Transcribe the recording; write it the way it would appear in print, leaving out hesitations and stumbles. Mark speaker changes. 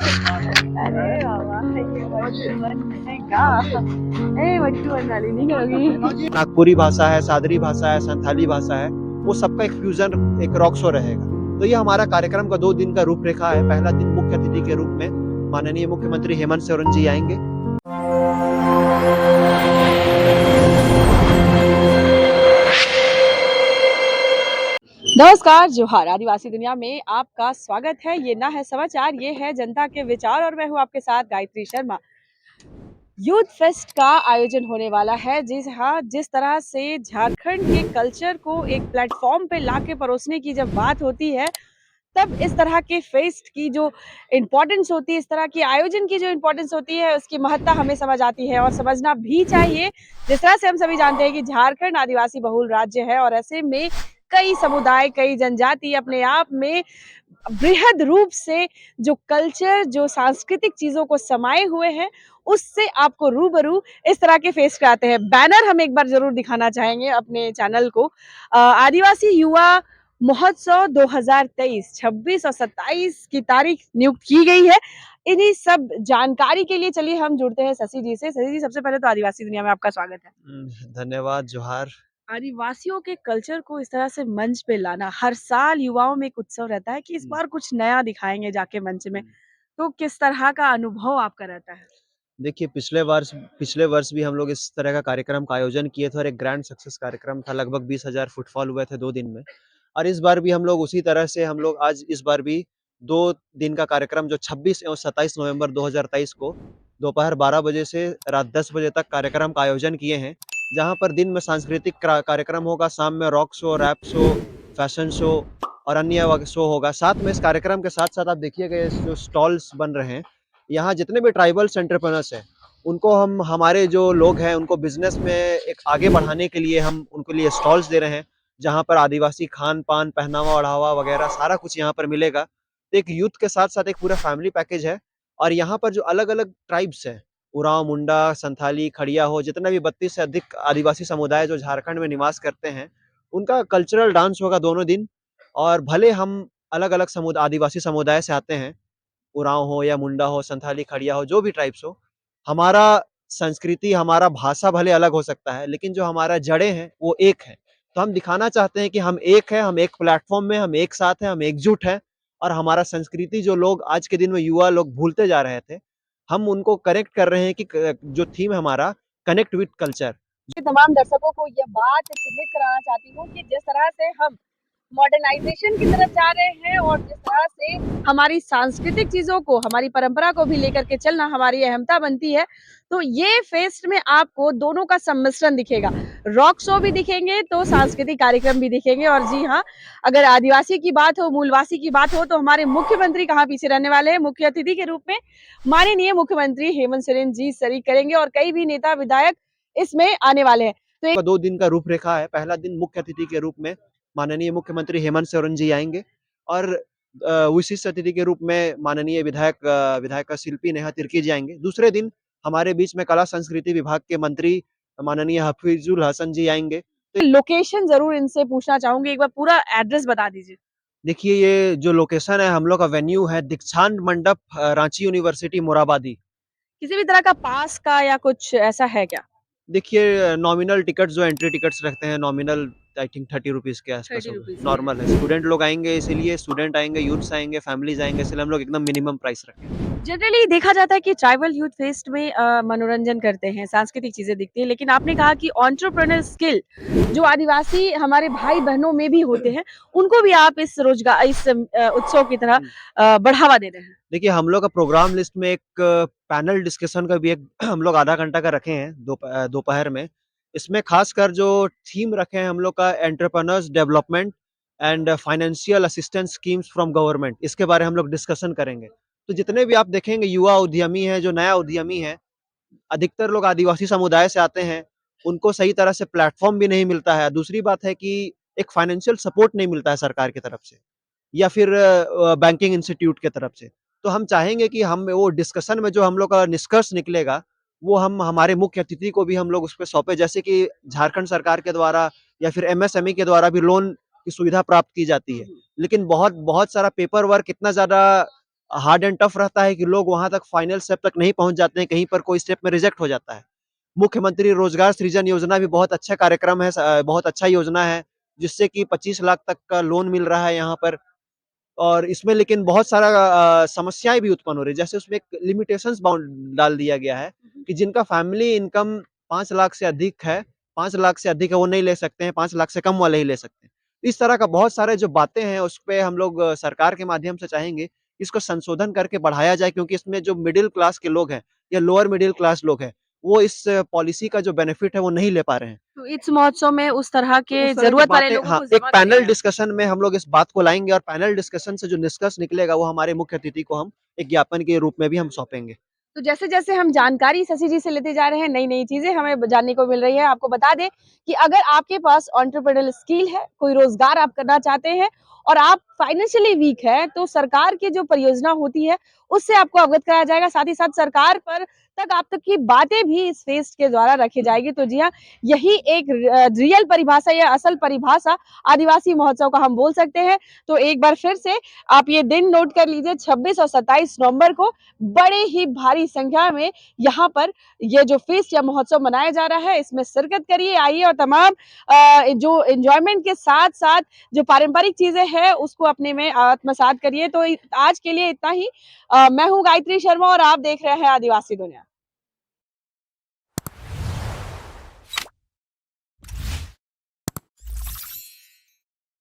Speaker 1: अरे बाबा ये बनेगा ए मट्टू बनाली नहीं करोगी।
Speaker 2: नागपुरी भाषा है, सादरी भाषा है, संथाली भाषा है, वो सबका एक फ्यूजन एक रॉक शो रहेगा। तो ये हमारा कार्यक्रम का 2 दिन का रूपरेखा है। पहला दिन मुख्य अतिथि के रूप में माननीय मुख्यमंत्री हेमंत सोरेन जी आएंगे।
Speaker 1: नमस्कार, जोहार। आदिवासी दुनिया में आपका स्वागत है। ये ना है समाचार, ये है जनता के विचार और मैं हूँ आपके साथ गायत्री शर्मा। यूथ फेस्ट का आयोजन होने वाला है। जिस तरह से झारखंड के कल्चर को एक प्लेटफॉर्म पे लाके परोसने की जब बात होती है, तब इस तरह के फेस्ट की जो इम्पोर्टेंस होती है, इस तरह के आयोजन की जो इम्पोर्टेंस होती है, उसकी महत्ता हमें समझ आती है और समझना भी चाहिए। जिस तरह से हम सभी जानते हैं कि झारखंड आदिवासी बहुल राज्य है और ऐसे में कई समुदाय, कई जनजाति अपने आप में बृहद रूप से जो कल्चर, जो सांस्कृतिक चीजों को समाये हुए हैं, उससे आपको रूबरू इस तरह के फेस्ट कराते हैं। बैनर हम एक बार जरूर दिखाना चाहेंगे अपने चैनल को। आदिवासी युवा महोत्सव 2023 26 और 27 की तारीख नियुक्त की गई है। इन्हीं सब जानकारी के लिए चलिए हम जुड़ते हैं शशि जी से। शशि जी, सबसे पहले तो आदिवासी दुनिया में आपका स्वागत है।
Speaker 2: धन्यवाद, जोहार।
Speaker 1: आदिवासियों के कल्चर को इस तरह से मंच पे लाना, हर साल युवाओं में एक उत्सव रहता है कि इस बार कुछ नया दिखाएंगे जाके मंच में, तो किस तरह का अनुभव आपका रहता है?
Speaker 2: देखिए, पिछले वर्ष भी हम लोग इस तरह का कार्यक्रम का आयोजन किए थे और एक ग्रैंड सक्सेस कार्यक्रम था। लगभग 20,000 फुटफॉल हुए थे 2 दिन में। और इस बार भी हम लोग उसी तरह से हम लोग आज इस बार भी 2 दिन का कार्यक्रम जो 26 एवं 27 नवंबर 2023 को दोपहर 12 बजे से रात 10 बजे तक कार्यक्रम का आयोजन किए हैं। जहाँ पर दिन में सांस्कृतिक कार्यक्रम होगा, शाम में rock show, rap show, fashion show और अन्य शो होगा। साथ में इस कार्यक्रम के साथ-साथ आप देखिएगा ये जो स्टॉल्स बन रहे हैं, यहाँ जितने भी ट्राइबल्स एंटरप्रेन्योर्स हैं, उनको हम हमारे जो लोग हैं, उनको बिज़नेस में एक आगे बढ़ाने के लिए हम उनके लिए स्टॉल्स दे रहे हैं, जहाँ पर आदिवासी खान-पान, पहनावा-ओढ़ावा वगैरह सारा कुछ यहाँ पर मिलेगा। तो एक यूथ के साथ-साथ एक पूरा फैमिली पैकेज है और यहाँ पर जो अलग-अलग ट्राइब्स हैं, उरांव, मुंडा, संथाली, खड़िया हो, जितने भी 32 से अधिक आदिवासी समुदाय जो झारखंड में निवास करते हैं, उनका कल्चरल डांस होगा दोनों दिन। और भले हम अलग-अलग आदिवासी समुदाय से आते हैं, उरांव हो या मुंडा हो, संथाली, खड़िया हो, जो भी ट्राइब्स हो, हमारा संस्कृति, हमारा भाषा भले अलग हो सकता है, लेकिन जो हमारा जड़ें हैं, वो एक हैं। तो हम दिखाना चाहते हैं कि हम एक हैं, हम एक प्लेटफ़ॉर्म में, हम एक साथ हैं, हम एकजुट हैं और हमारा संस्कृति जो लोग आज के दिन में युवा लोग भूलते जा रहे थे, हम उनको कनेक्ट कर रहे हैं कि क जो थीम है हमारा कनेक्ट विथ कल्चर।
Speaker 1: तमाम दर्शकों को यह बात चिन्हित कराना चाहती हूँ कि जिस तरह से हम मॉडर्नाइजेशन की तरफ जा रहे हैं और जिस तरह से हमारी सांस्कृतिक चीजों को, हमारी परंपरा को भी लेकर के चलना हमारी अहमता बनती है, तो ये फेस्ट में आपको दोनों का सम्मिश्रण दिखेगा। रॉक शो भी दिखेंगे तो सांस्कृतिक कार्यक्रम भी दिखेंगे और जी हाँ, अगर आदिवासी की बात हो, मूलवासी की बात हो, तो हमारे मुख्यमंत्री कहाँ पीछे रहने वाले हैं। मुख्य अतिथि के रूप में माननीय मुख्यमंत्री हेमंत सोरेन जी शरीक करेंगे और कई भी नेता विधायक इसमें आने वाले हैं। तो एक
Speaker 2: 2 दिन का रूपरेखा है। पहला दिन मुख्य अतिथि के रूप में माननीय मुख्यमंत्री हेमंत सोरेन जी आएँगे और विशिष्ट अतिथि के रूप में माननीय विधायिका शिल्पी नेहा तिर्की जी आएँगे। दूसरे दिन हमारे बीच में कला संस्कृति विभाग के मंत्री माननीय हफीजुल हसन जी आएँगे।
Speaker 1: लोकेशन जरूर इनसे पूछना चाहूंगी, एक बार पूरा एड्रेस बता दीजिए।
Speaker 2: देखिए, ये जो लोकेशन है हम लोग का वेन्यू है दीक्षांत मंडप, रांची यूनिवर्सिटी मोराबादी।
Speaker 1: किसी भी तरह का पास का या कुछ ऐसा है क्या?
Speaker 2: देखिए, नॉमिनल टिकट जो एंट्री टिकट्स रखते हैं, नॉमिनल आई थिंक 30 रुपीज़ के आसपास
Speaker 1: 30
Speaker 2: होगा,
Speaker 1: रुपीज़ के
Speaker 2: नॉर्मल है।
Speaker 1: हैं।
Speaker 2: स्टूडेंट लोग आएँगे इसीलिए, स्टूडेंट आएँगे, यूथ्स आएँगे, फैमिलीज़ आएँगे, इसलिए हम लोग एकदम मिनिमम प्राइस रखे हैं।
Speaker 1: जनरली देखा जाता है कि ट्राइबल यूथ फेस्ट में मनोरंजन करते हैं, सांस्कृतिक चीज़ें दिखती हैं, लेकिन आपने कहा कि एंटरप्रेन्योर स्किल जो आदिवासी हमारे भाई-बहनों में भी होते हैं, उनको भी आप इस उत्सव की तरह बढ़ावा दे रहे हैं।
Speaker 2: देखिए, हम लोग का प्रोग्राम लिस्ट में एक पैनल डिस्कशन का भी एक हम लोग आधा घंटा का रखे हैं दोपहर में। इसमें ख़ासकर जो थीम रखे हैं हम लोग का entrepreneurs development and financial assistance schemes from government, इसके बारे हम लोग डिस्कशन करेंगे। तो जितने भी आप देखेंगे युवा उद्यमी हैं, जो नया उद्यमी है, अधिकतर लोग आदिवासी समुदाय से आते हैं, उनको सही तरह से प्लेटफ़ॉर्म भी नहीं मिलता है। दूसरी बात है कि एक फाइनेंशियल सपोर्ट नहीं मिलता है सरकार की तरफ से या फिर बैंकिंग इंस्टीट्यूट की तरफ से। तो हम चाहेंगे कि हम वो डिस्कशन में जो हम लोग का निष्कर्ष निकलेगा, वो हम हमारे मुख्य अतिथि को भी हम लोग उसपे सौंपे। जैसे कि झारखंड सरकार के द्वारा या फिर एमएसएमई के द्वारा भी लोन की सुविधा प्राप्त की जाती है। लेकिन बहुत बहुत सारा पेपर वर्क इतना ज़्यादा हार्ड एंड टफ रहता है कि लोग वहाँ तक फाइनल स्टेप तक नहीं पहुँच जाते हैं, कहीं पर कोई स्टेप में रिजेक्ट हो जाता है। मुख्यमंत्री रोजगार सृजन योजना भी बहुत अच्छा कार्यक्रम है, बहुत अच्छा योजना है, जिससे कि 25 लाख तक का लोन मिल रहा है यहाँ पर। और इसमें लेकिन बहुत सारा समस्याएँ भी उत्पन्न हो रही है। जैसे उसमें एक लिमिटेशंस बाउंड डाल दिया गया है कि जिनका फैमिली इनकम 5 लाख से अधिक है, 5 लाख से अधिक है वो नहीं ले सकते हैं, 5 लाख से कम वाले ही ले सकते हैं। इस तरह का बहुत सारे जो बातें हैं उस पे हम लोग सरकार के माध्यम से चाहेंगे इसको संशोधन करके बढ़ाया जाए, क्योंकि इसमें जो मिडल क्लास के लोग हैं या लोअर मिडल क्लास लोग हैं, वो इस पॉलिसी का जो बेनिफिट है वो नहीं ले पा रहे हैं।
Speaker 1: तो इस महोत्सव में उस तरह
Speaker 2: तो
Speaker 1: के
Speaker 2: उस तरह की
Speaker 1: ज़रूरत वाले
Speaker 2: बातें,
Speaker 1: लोगों
Speaker 2: हाँ,
Speaker 1: को
Speaker 2: एक
Speaker 1: ज़रूरत
Speaker 2: पैनल
Speaker 1: पड़ेगा।
Speaker 2: डिस्कशन में हम लोग इस बात को लाएँगे और पैनल डिस्कशन से जो निष्कर्ष निकलेगा वो हमारे मुख्य अतिथि को हम एक ज्ञापन के रूप में भी हम सौंपेंगे।
Speaker 1: तो जैसे-जैसे हम जानकारी शशि जी से लेते जा रहे हैं, नई-नई चीज़ें हमें जानने को मिल रही है। आपको बता दें कि अगर आपके पास एंटरप्रेन्योरियल स्किल है, कोई रोज़गार आप करना चाहते हैं और आप फाइनेंशियली वीक हैं, तो सरकार की जो परियोजना होती है, उससे आपको अवगत कराया जाएगा। साथ ही साथ सरकार पर तक आप तक की बातें भी इस फेस्ट के द्वारा रखी जाएगी। तो जी हाँ, यही एक रियल परिभाषा या असल परिभाषा आदिवासी महोत्सव का हम बोल सकते हैं। तो एक बार फिर से आप ये दिन नोट कर लीजिए 26 और 27 नवंबर को बड़े ही भारी संख्या में यहाँ पर ये जो फेस्ट या महोत्सव मनाया जा रहा है, इसमें शिरकत करिए, आइए और तमाम जो एन्जॉयमेंट के साथ-साथ जो पारंपरिक चीज़ें हैं, उसको अपने में आत्मसात करिए। तो आज के लिए इतना ही। मैं हूँ गायत्री शर्मा और आप देख रहे हैं आदिवासी दुनिया।